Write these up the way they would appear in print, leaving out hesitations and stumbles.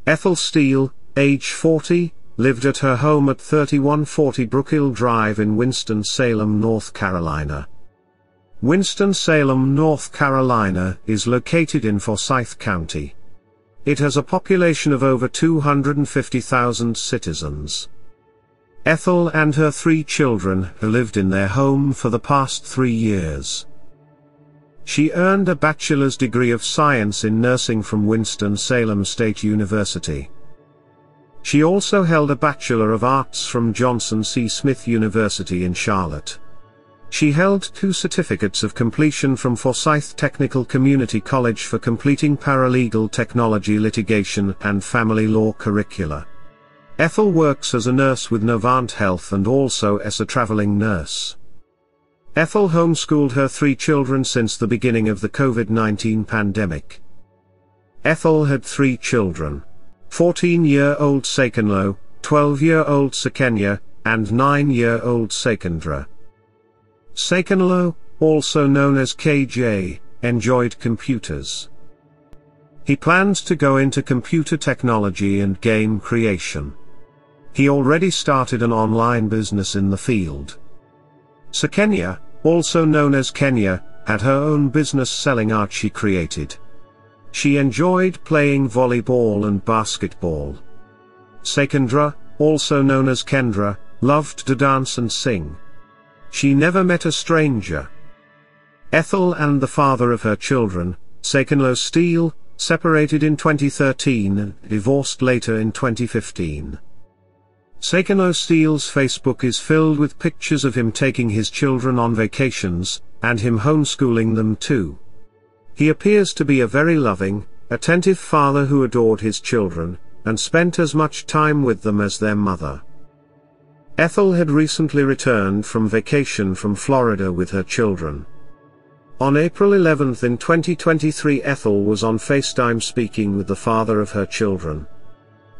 Ethel Steele, age 40, lived at her home at 3140 Brookhill Drive in Winston-Salem, North Carolina. Winston-Salem, North Carolina, is located in Forsyth County. It has a population of over 250,000 citizens. Ethel and her 3 children have lived in their home for the past 3 years. She earned a bachelor's degree of science in nursing from Winston-Salem State University. She also held a Bachelor of Arts from Johnson C. Smith University in Charlotte. She held 2 certificates of completion from Forsyth Technical Community College for completing paralegal technology litigation and family law curricula. Ethel works as a nurse with Novant Health and also as a traveling nurse. Ethel homeschooled her 3 children since the beginning of the COVID-19 pandemic. Ethel had 3 children: 14-year-old Sakenlo, 12-year-old Sakenya, and 9-year-old Sakendra. Sakenlo, also known as KJ, enjoyed computers. He planned to go into computer technology and game creation. He already started an online business in the field. Sakenya, also known as Kenya, had her own business selling art she created. She enjoyed playing volleyball and basketball. Sakendra, also known as Kendra, loved to dance and sing. She never met a stranger. Ethel and the father of her children, Ethel Steele, separated in 2013 and divorced later in 2015. Ethel Steele's Facebook is filled with pictures of him taking his children on vacations, and him homeschooling them too. He appears to be a very loving, attentive father who adored his children, and spent as much time with them as their mother. Ethel had recently returned from vacation from Florida with her children. On April 11 in 2023, Ethel was on FaceTime speaking with the father of her children.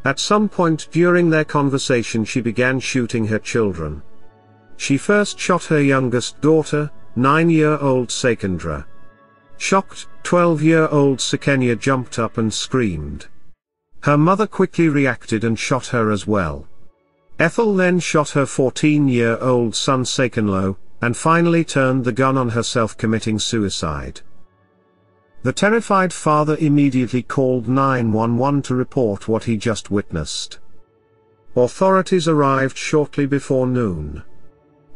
At some point during their conversation she began shooting her children. She first shot her youngest daughter, 9-year-old Sakendra. Shocked, 12-year-old Sakenya jumped up and screamed. Her mother quickly reacted and shot her as well. Ethel then shot her 14-year-old son Sakenlo, and finally turned the gun on herself, committing suicide. The terrified father immediately called 911 to report what he just witnessed. Authorities arrived shortly before noon.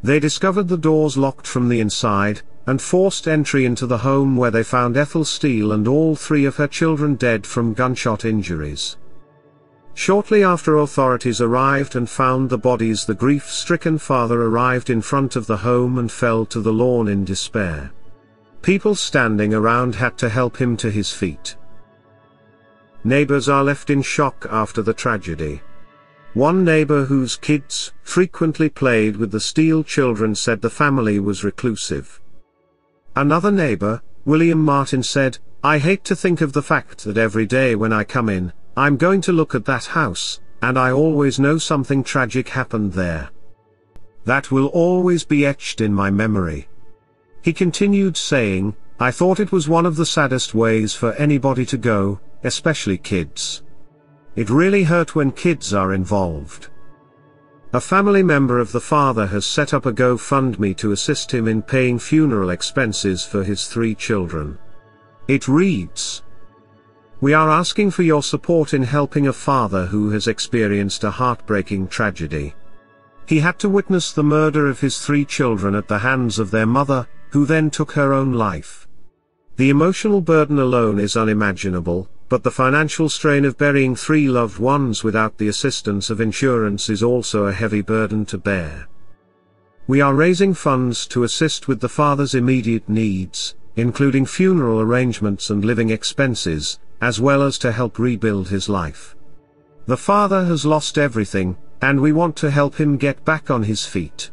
They discovered the doors locked from the inside, and forced entry into the home, where they found Ethel Steele and all 3 of her children dead from gunshot injuries. Shortly after authorities arrived and found the bodies, the grief-stricken father arrived in front of the home and fell to the lawn in despair. People standing around had to help him to his feet. Neighbors are left in shock after the tragedy. One neighbor whose kids frequently played with the Steele children said the family was reclusive. Another neighbor, William Martin, said, "I hate to think of the fact that every day when I come in, I'm going to look at that house, and I always know something tragic happened there. That will always be etched in my memory." He continued saying, "I thought it was one of the saddest ways for anybody to go, especially kids. It really hurt when kids are involved." A family member of the father has set up a GoFundMe to assist him in paying funeral expenses for his 3 children. It reads, "We are asking for your support in helping a father who has experienced a heartbreaking tragedy. He had to witness the murder of his 3 children at the hands of their mother, who then took her own life. The emotional burden alone is unimaginable, but the financial strain of burying 3 loved ones without the assistance of insurance is also a heavy burden to bear. We are raising funds to assist with the father's immediate needs, including funeral arrangements and living expenses, as well as to help rebuild his life. The father has lost everything, and we want to help him get back on his feet.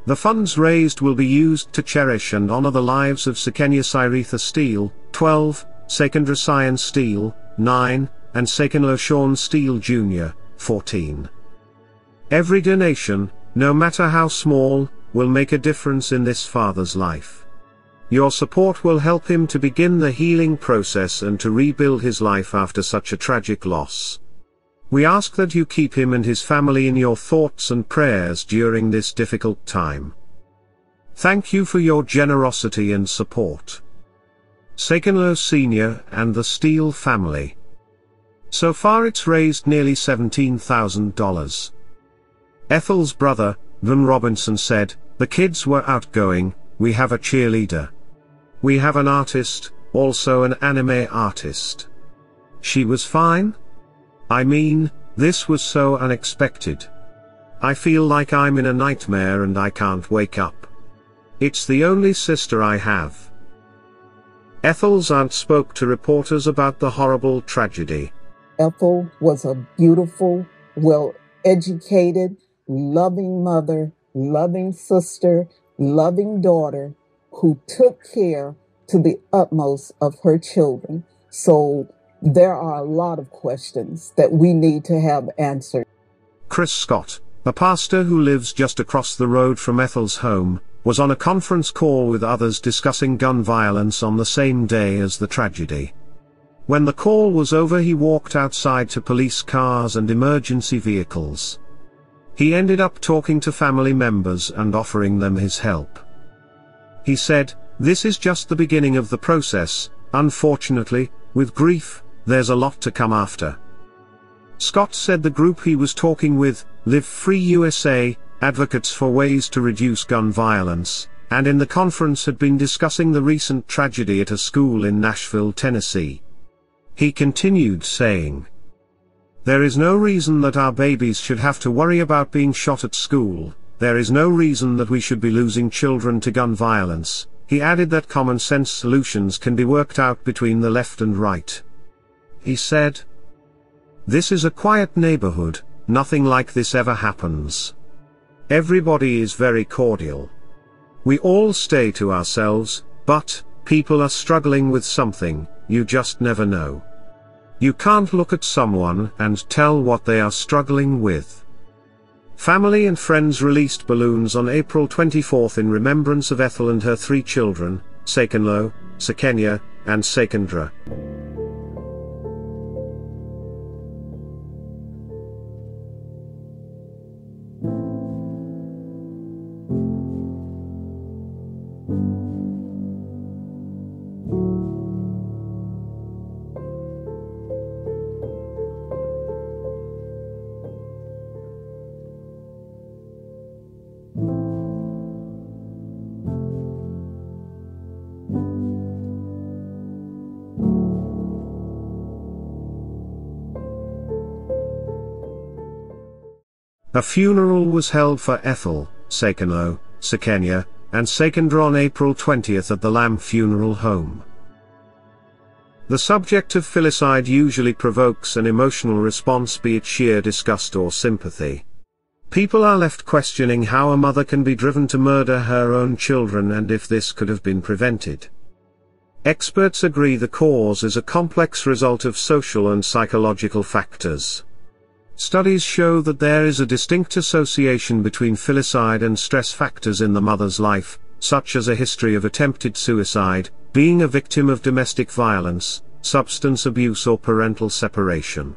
The funds raised will be used to cherish and honor the lives of Sakenya Syretha Steele, 12, Sakendra Cyan Steele, 9, and Sakenlo Sean Steele Jr., 14. Every donation, no matter how small, will make a difference in this father's life. Your support will help him to begin the healing process and to rebuild his life after such a tragic loss. We ask that you keep him and his family in your thoughts and prayers during this difficult time. Thank you for your generosity and support. Sekenlo Sr. and the Steele family. So far it's raised nearly $17,000. Ethel's brother, Van Robinson said, "The kids were outgoing, we have a cheerleader. We have an artist, also an anime artist. She was fine? I mean, this was so unexpected. I feel like I'm in a nightmare and I can't wake up. It's the only sister I have." Ethel's aunt spoke to reporters about the horrible tragedy. Ethel was a beautiful, well-educated, loving mother, loving sister, loving daughter who took care to the utmost of her children. So there are a lot of questions that we need to have answered. Chris Scott, a pastor who lives just across the road from Ethel's home, was on a conference call with others discussing gun violence on the same day as the tragedy. When the call was over, he walked outside to police cars and emergency vehicles. He ended up talking to family members and offering them his help. He said, "This is just the beginning of the process. Unfortunately, with grief, there's a lot to come after." Scott said the group he was talking with, Live Free USA, advocates for ways to reduce gun violence, and in the conference had been discussing the recent tragedy at a school in Nashville, Tennessee. He continued saying, "There is no reason that our babies should have to worry about being shot at school. There is no reason that we should be losing children to gun violence." He added that common sense solutions can be worked out between the left and right. He said, "This is a quiet neighborhood, nothing like this ever happens. Everybody is very cordial. We all stay to ourselves, but people are struggling with something, you just never know. You can't look at someone and tell what they are struggling with." Family and friends released balloons on April 24 in remembrance of Ethel and her 3 children, Sekenlo, Sekenya, and Sekendra. A funeral was held for Ethel, Sekenlo, Sekenya, and Sekendra on April 20 at the Lamb Funeral Home. The subject of filicide usually provokes an emotional response, be it sheer disgust or sympathy. People are left questioning how a mother can be driven to murder her own children and if this could have been prevented. Experts agree the cause is a complex result of social and psychological factors. Studies show that there is a distinct association between filicide and stress factors in the mother's life, such as a history of attempted suicide, being a victim of domestic violence, substance abuse or parental separation.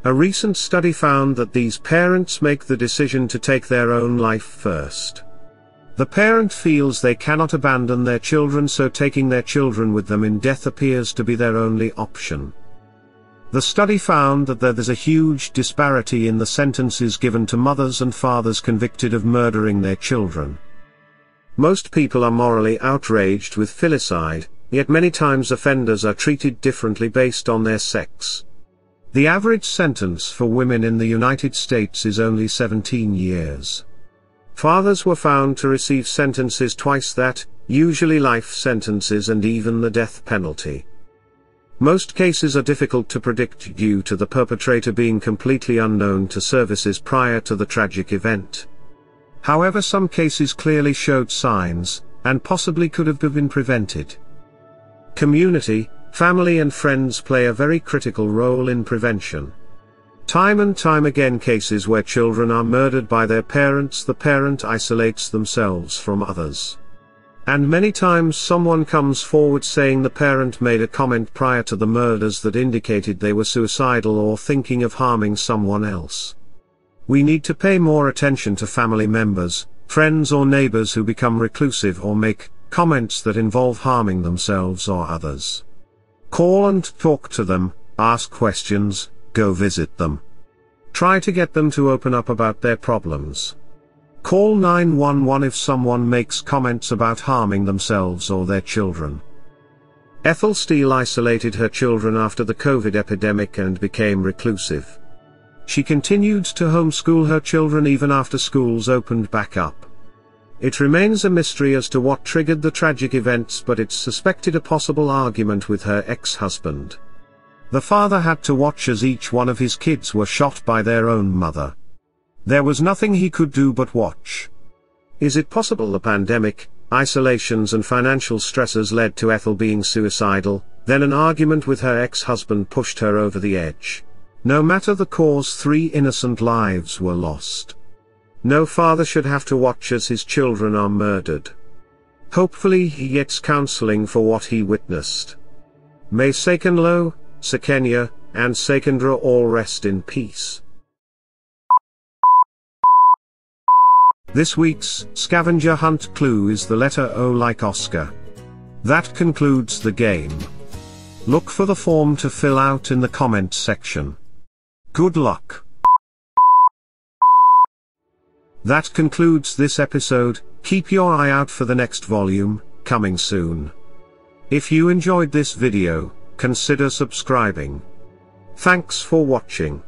A recent study found that these parents make the decision to take their own life first. The parent feels they cannot abandon their children, so taking their children with them in death appears to be their only option. The study found that there is a huge disparity in the sentences given to mothers and fathers convicted of murdering their children. Most people are morally outraged with filicide, yet many times offenders are treated differently based on their sex. The average sentence for women in the United States is only 17 years. Fathers were found to receive sentences twice that, usually life sentences and even the death penalty. Most cases are difficult to predict due to the perpetrator being completely unknown to services prior to the tragic event. However, some cases clearly showed signs, and possibly could have been prevented. Community, family and friends play a very critical role in prevention. Time and time again, cases where children are murdered by their parents, the parent isolates themselves from others. And many times someone comes forward saying the parent made a comment prior to the murders that indicated they were suicidal or thinking of harming someone else. We need to pay more attention to family members, friends or neighbors who become reclusive or make comments that involve harming themselves or others. Call and talk to them, ask questions, go visit them. Try to get them to open up about their problems. Call 911 if someone makes comments about harming themselves or their children. Ethel Steele isolated her children after the COVID epidemic and became reclusive. She continued to homeschool her children even after schools opened back up. It remains a mystery as to what triggered the tragic events, but it's suspected a possible argument with her ex-husband. The father had to watch as each one of his kids were shot by their own mother. There was nothing he could do but watch. Is it possible the pandemic, isolations and financial stresses led to Ethel being suicidal, then an argument with her ex-husband pushed her over the edge? No matter the cause, 3 innocent lives were lost. No father should have to watch as his children are murdered. Hopefully he gets counseling for what he witnessed. May Sekenlo, Sekenya, and Sekendra all rest in peace. This week's scavenger hunt clue is the letter O like Oscar. That concludes the game. Look for the form to fill out in the comments section. Good luck. That concludes this episode. Keep your eye out for the next volume, coming soon. If you enjoyed this video, consider subscribing. Thanks for watching.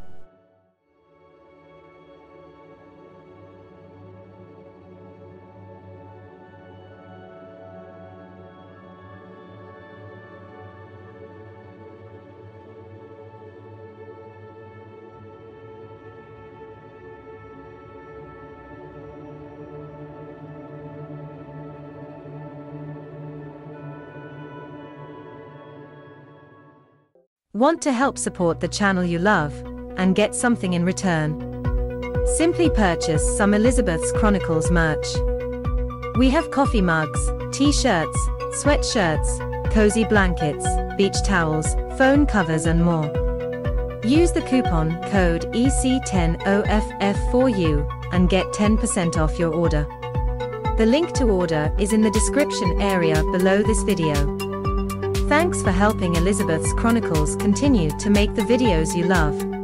Want to help support the channel you love, and get something in return? Simply purchase some Elizabeth's Chronicles merch. We have coffee mugs, t-shirts, sweatshirts, cozy blankets, beach towels, phone covers and more. Use the coupon code EC10OFF4U, and get 10% off your order. The link to order is in the description area below this video. Thanks for helping Elizabeth's Chronicles continue to make the videos you love.